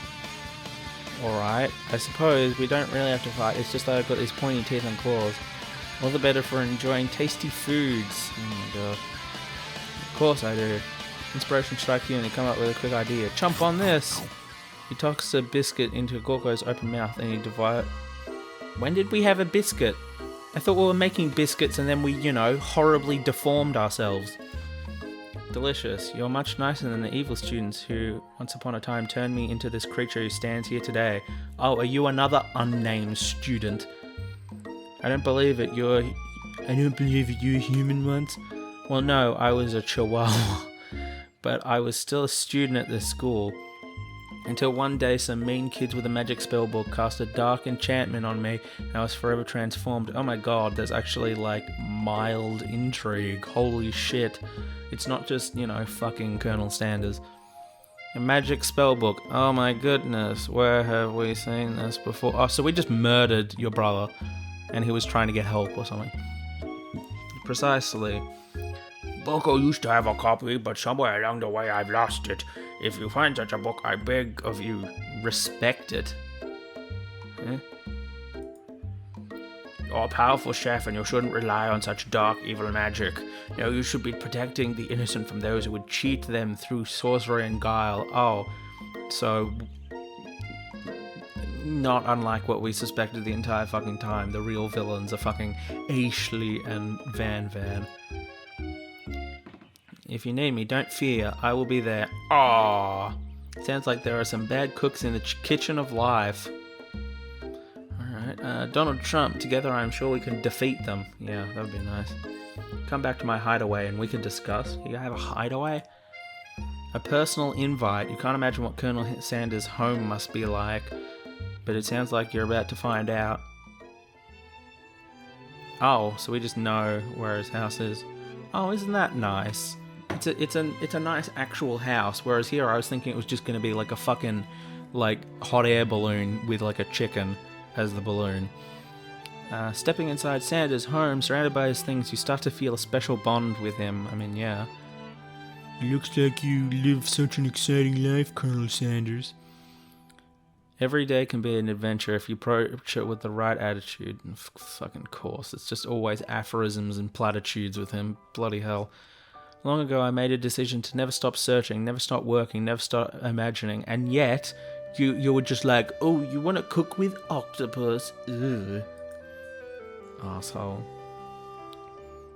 Alright. I suppose we don't really have to fight. It's just that I've got these pointy teeth and claws. All the better for enjoying tasty foods. Oh my god. Of course I do. Inspiration strikes you and you come up with a quick idea. Chomp on this! He tossed a biscuit into Gorko's open mouth and he divided... When did we have a biscuit? I thought we were making biscuits and then we, horribly deformed ourselves. Delicious. You're much nicer than the evil students who, once upon a time, turned me into this creature who stands here today. Oh, are you another unnamed student? I don't believe it. You're human once. Well, no, I was a chihuahua, but I was still a student at this school. Until one day some mean kids with a magic spell book cast a dark enchantment on me and I was forever transformed. Oh my god, there's actually like mild intrigue. Holy shit. It's not just, fucking Colonel Sanders. A magic spell book. Oh my goodness, where have we seen this before? Oh, so we just murdered your brother and he was trying to get help or something. Precisely. Boko used to have a copy, but somewhere along the way I've lost it. If you find such a book, I beg of you, Respect it. you're a powerful chef and you shouldn't rely on such dark, evil magic. No, you should be protecting the innocent from those who would cheat them through sorcery and guile. Oh, so not unlike what we suspected the entire fucking time. The real villains are fucking Ashley and Van Van. If you need me, don't fear. I will be there. Aww. Sounds like there are some bad cooks in the kitchen of life. Alright, Donald Trump. Together I'm sure we can defeat them. Yeah, that would be nice. Come back to my hideaway and we can discuss. You have a hideaway? A personal invite. You can't imagine what Colonel Sanders' home must be like. But it sounds like you're about to find out. Oh, so we just know where his house is. Oh, isn't that nice? It's a nice actual house, whereas here I was thinking it was just going to be like a fucking hot air balloon with like a chicken as the balloon. Stepping inside Sanders' home, surrounded by his things, you start to feel a special bond with him. I mean, yeah. Looks like you live such an exciting life, Colonel Sanders. Every day can be an adventure if you approach it with the right attitude. And fucking course, it's just always aphorisms and platitudes with him. Bloody hell. Long ago I made a decision to never stop searching, never stop working, never stop imagining, and yet you were just like, oh, you want to cook with octopus? Ugh. Asshole.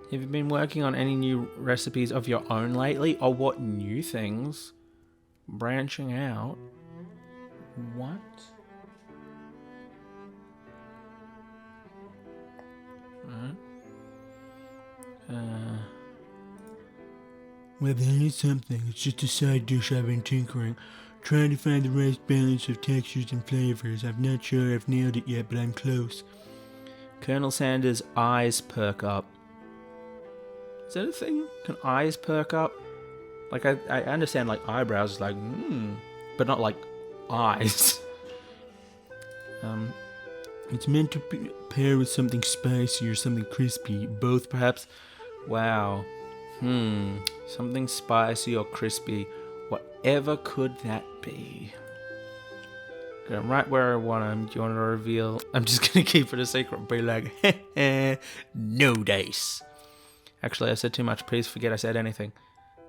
Have you been working on any new recipes of your own lately? Or what new things? Branching out? What? Well, that is something. It's just a side dish I've been tinkering. Trying to find the right balance of textures and flavors. I'm not sure I've nailed it yet, but I'm close. Colonel Sanders' eyes perk up. Is that a thing? Can eyes perk up? Like, I understand, like, eyebrows is like, but not like eyes. It's meant to pair with something spicy or something crispy. Both, perhaps. Wow. Something spicy or crispy. Whatever could that be? I'm right where I want him. Do you want to reveal? I'm just going to keep it a secret. Be like, no dice. Actually, I said too much. Please forget I said anything.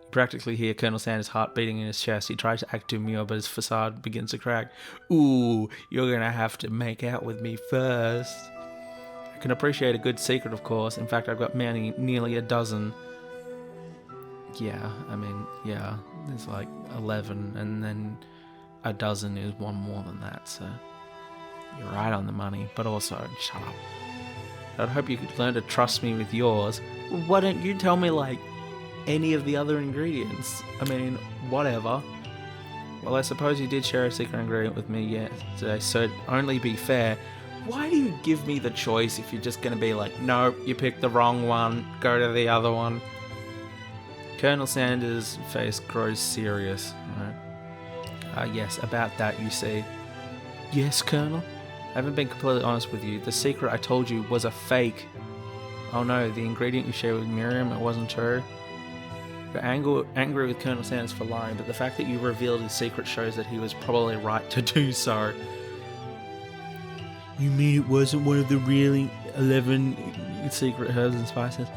You practically hear Colonel Sanders' heart beating in his chest. He tries to act demure, but his facade begins to crack. Ooh, you're going to have to make out with me first. I can appreciate a good secret, of course. In fact, I've got nearly a dozen. Yeah, I mean, yeah, there's like 11, and then a dozen is one more than that, so you're right on the money, but also, shut up. I'd hope you could learn to trust me with yours. Why don't you tell me, like, any of the other ingredients? I mean, whatever. Well, I suppose you did share a secret ingredient with me yesterday, so it'd only be fair. Why do you give me the choice if you're just going to be like, no, you picked the wrong one, go to the other one? Colonel Sanders' face grows serious. Right? Yes, about that, you see. Yes, Colonel? I haven't been completely honest with you. The secret I told you was a fake. Oh no, the ingredient you shared with Miriam, it wasn't true. You're angry with Colonel Sanders for lying, but the fact that you revealed his secret shows that he was probably right to do so. You mean it wasn't one of the really 11 secret herbs and spices?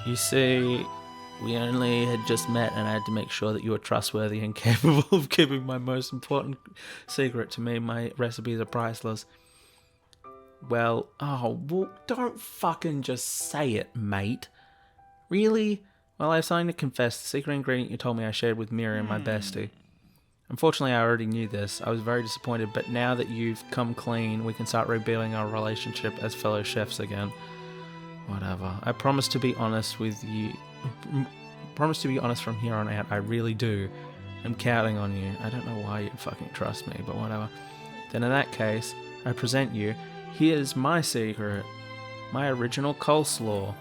You see, we only had just met and I had to make sure that you were trustworthy and capable of keeping my most important secret. To me, my recipes are priceless. Well, don't fucking just say it, mate. Really? Well, I have something to confess. The secret ingredient you told me I shared with Miriam, my bestie. Unfortunately, I already knew this. I was very disappointed, but now that you've come clean, we can start rebuilding our relationship as fellow chefs again. Whatever. I promise to be honest with you. Promise to be honest from here on out. I really do. I'm counting on you. I don't know why you fucking trust me, but whatever. Then in that case, I present you. Here's my secret. My original coleslaw.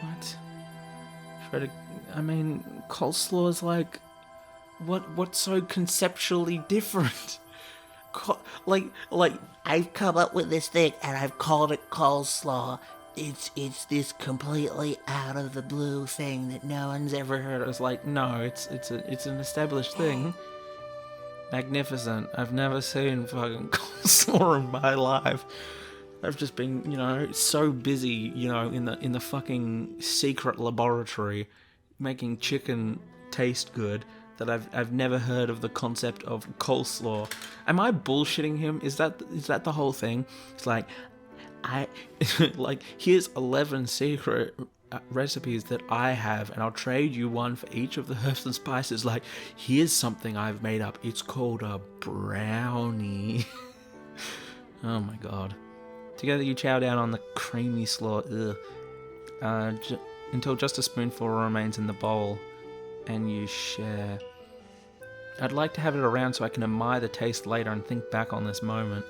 What? I mean, coleslaw is like... What's so conceptually different? Like, I've come up with this thing and I've called it coleslaw. It's this completely out of the blue thing that no one's ever heard of. It's like, no, it's an established thing. Magnificent. I've never seen fucking coleslaw in my life. I've just been, so busy, in the fucking secret laboratory making chicken taste good that I've never heard of the concept of coleslaw. Am I bullshitting him? Is that the whole thing? It's like, here's 11 secret recipes that I have, and I'll trade you one for each of the herbs and spices. Like, here's something I've made up. It's called a brownie. Oh my god. Together you chow down on the creamy slaw, until just a spoonful remains in the bowl, and you share. I'd like to have it around so I can admire the taste later and think back on this moment.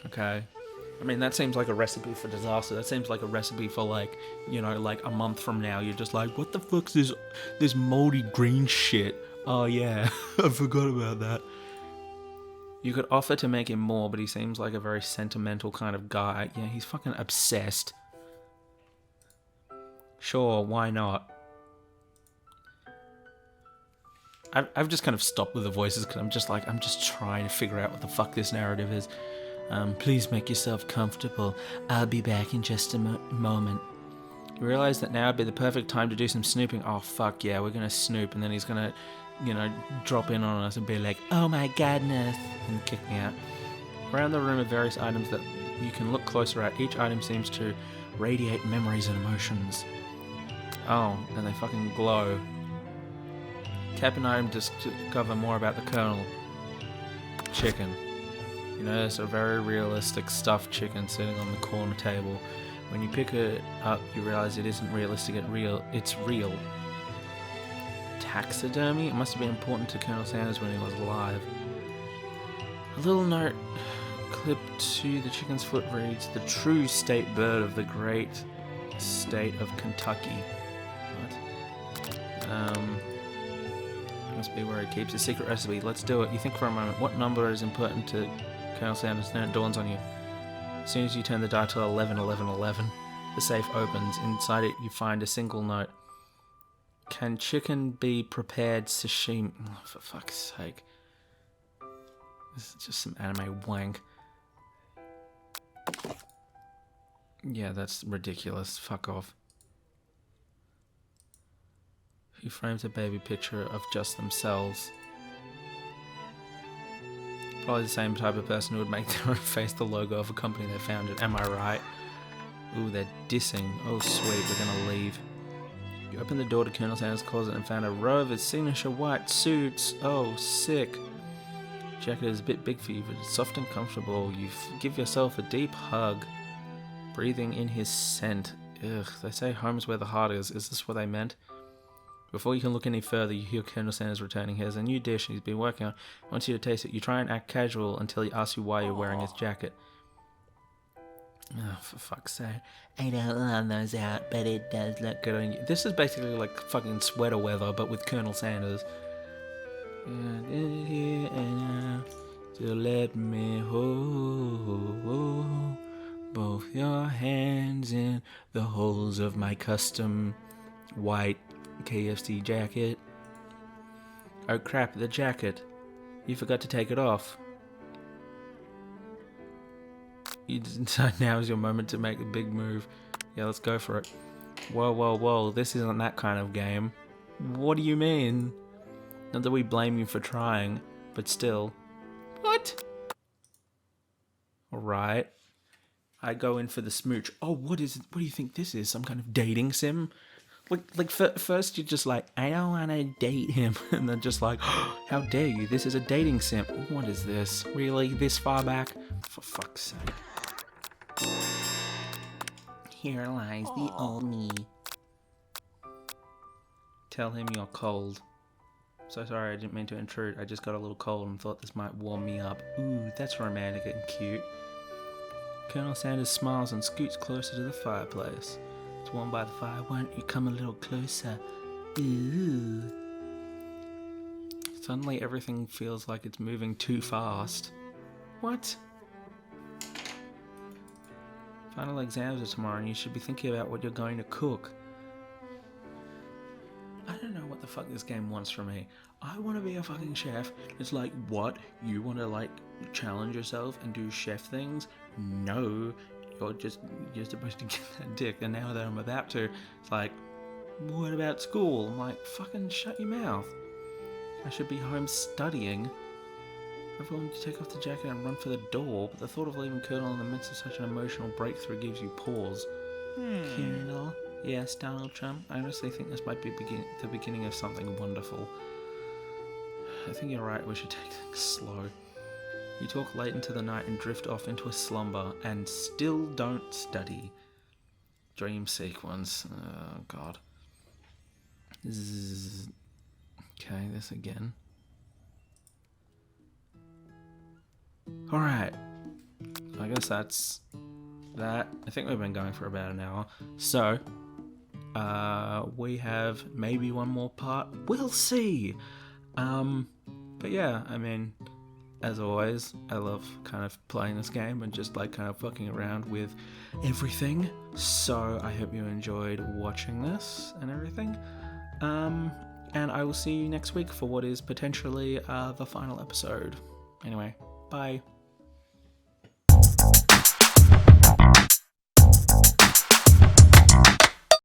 Okay. I mean, that seems like a recipe for disaster. That seems like a recipe for, like a month from now. You're just like, what the fuck's this moldy green shit? Oh yeah, I forgot about that. You could offer to make him more, but he seems like a very sentimental kind of guy. Yeah, he's fucking obsessed. Sure, why not? I've just kind of stopped with the voices because I'm just trying to figure out what the fuck this narrative is. Please make yourself comfortable. I'll be back in just a moment. You realize that now would be the perfect time to do some snooping. Oh, fuck yeah, we're gonna snoop, and then he's gonna, drop in on us and be like, oh my godness, and kick me out. Around the room are various items that you can look closer at. Each item seems to radiate memories and emotions. Oh, and they fucking glow. Tap an item to discover more about the Colonel. Chicken. You notice a very realistic stuffed chicken sitting on the corner table. When you pick it up, you realize it isn't realistic, it's real. Taxidermy? It must have been important to Colonel Sanders when he was alive. A little note clipped to the chicken's foot reads, the true state bird of the great state of Kentucky. What? Must be where he keeps his secret recipe. Let's do it. You think for a moment, what number is important to Colonel Sanders? Then it dawns on you. As soon as you turn the dial to 11, 11, 11, the safe opens. Inside it, you find a single note. Can chicken be prepared sashimi? Oh, for fuck's sake. This is just some anime wank. Yeah, that's ridiculous. Fuck off. He frames a baby picture of just themselves. Probably the same type of person who would make their own face the logo of a company they founded. Am I right? Ooh, they're dissing. Oh, sweet, we're gonna leave. You opened the door to Colonel Sanders' closet and found a row of his signature white suits. Oh, sick. Jacket is a bit big for you, but it's soft and comfortable. You give yourself a deep hug, breathing in his scent. Ugh, they say home's where the heart is. Is this what they meant? Before you can look any further, you hear Colonel Sanders returning. Here's a new dish he's been working on. He wants you to taste it. You try and act casual until he asks you why you're wearing his jacket. Oh, for fuck's sake. I don't love those out, but it does look good on you. This is basically like fucking sweater weather, but with Colonel Sanders. To let me hold both your hands in the holes of my custom white KFC jacket. Oh crap, the jacket. You forgot to take it off. You decide now is your moment to make a big move. Yeah, let's go for it. Whoa, whoa, whoa, this isn't that kind of game. What do you mean? Not that we blame you for trying, but still. What? Alright. I go in for the smooch. Oh, what is it? What do you think this is? Some kind of dating sim? Like first you're just like, I don't want to date him. And then just like, oh, how dare you? This is a dating sim. What is this? Really? This far back? For fuck's sake. Here lies the old me. Tell him you're cold. So sorry, I didn't mean to intrude. I just got a little cold and thought this might warm me up. Ooh, that's romantic and cute. Colonel Sanders smiles and scoots closer to the fireplace. It's warmed by the fire. Won't you come a little closer? Ooh. Suddenly everything feels like it's moving too fast. What? Final exams are tomorrow and you should be thinking about what you're going to cook. I don't know what the fuck this game wants from me. I want to be a fucking chef. It's like, what? You want to like challenge yourself and do chef things? No, you're supposed to get that dick. And now that I'm about to, it's like, what about school? I'm like, fucking shut your mouth. I should be home studying. Everyone take off the jacket and run for the door, but the thought of leaving Colonel in the midst of such an emotional breakthrough gives you pause. Colonel? Yes, Donald Trump. I honestly think this might be the beginning of something wonderful. I think you're right, we should take things slow. You talk late into the night and drift off into a slumber, and still don't study. Dream sequence. Oh, God. Okay, this again. Alright. I guess that's that. I think we've been going for about an hour. So, we have maybe one more part. We'll see. But yeah, I mean, as always, I love kind of playing this game and just like kind of fucking around with everything. So I hope you enjoyed watching this and everything. And I will see you next week for what is potentially the final episode. Anyway, bye.